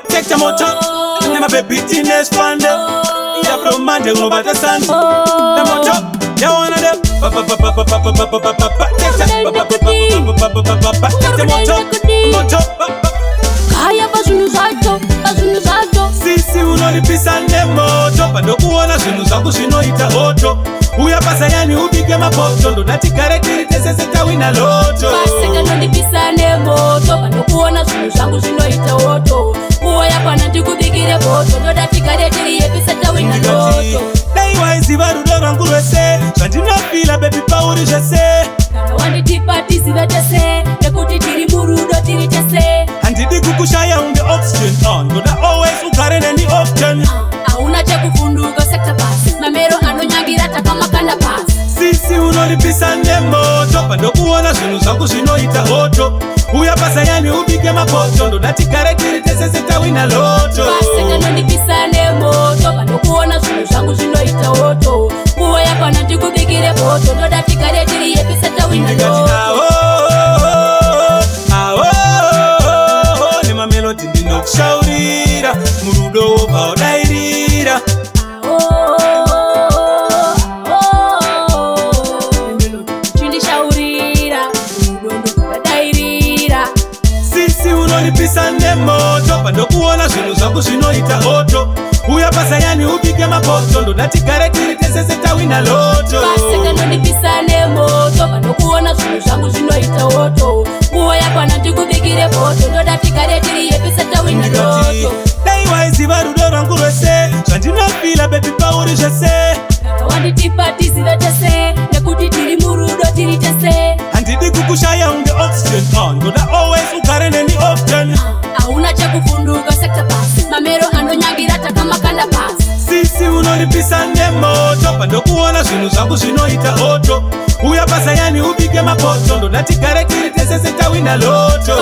Take the motor, and my baby teenage fund. Yeah, from Monday, go by the sun. The motor, you wanna them. Take the motor. Kaya bazunu zato. Sisi unolipisa nemoto. Pando kuona zinu zangu zinoita oto. Uya pasa yani ubige mapoto. Ndo natikare kiritese seta wina loto. Paseka nolipisa nemoto. Pando kuona zinu zangu zinoita oto. Uya pana ndikubigire poto. Ndo natikare kiritese seta wina loto. Daiwaizi varudo rangurwese. Zvandinofila baby pauri zvese. Kana wanditipati zivetese. Nekuti tiri murudo tiri tese. Handidi kukushaya unge oxygen on. Ndoda always ugare neni option. Auna chekufunduka sekta pass. Mamero anonyangira takama kanda pass. Sisi unolipisa nemoto. Pando kuona zinu zangu zinoita oto. Uya pasa yani ubige mapoto. Ndo natikare kiritese seta wina loto. Paseka nolipisa nemoto. Pando kuona zinu zangu zinoita oto. Uya pana ndikubigire poto. Ndo natikare kiritese seta wina loto. Melody ndinokushaurira murudo wobaudairira chindishaurira murudo ndobaudairira. Sisi unolipisa nemoto. Pando kuona zvinhu zvangu zvinoita oto. Uya pasa yani ubige mapoto. Ndo natigare kiritese seta wina loto. Paseka nolipisa nemoto. Pando kuona zvinhu zvangu zvinoita oto. Uya pana ndikubigire poto. Ndo natigare kiritese seta wina loto. Daiwaizi varudo rwangu rwese. Zvandinofila baby pauri zvese. Kana wanditipati zivetese. Nekuti tiri murudo tiri tese. Handidi kukushaya unge oxygen on. Ndoda always ugare neni option. Auna chekufunduka sekta pass. Mamero anonyangira takama kanda pass. Sisi unolipisa nemoto. Pando kuona zvinhu zvangu zvinoita oto. Uya pasa yani ubige mapoto. Ndo natigare kiritese seta wina loto.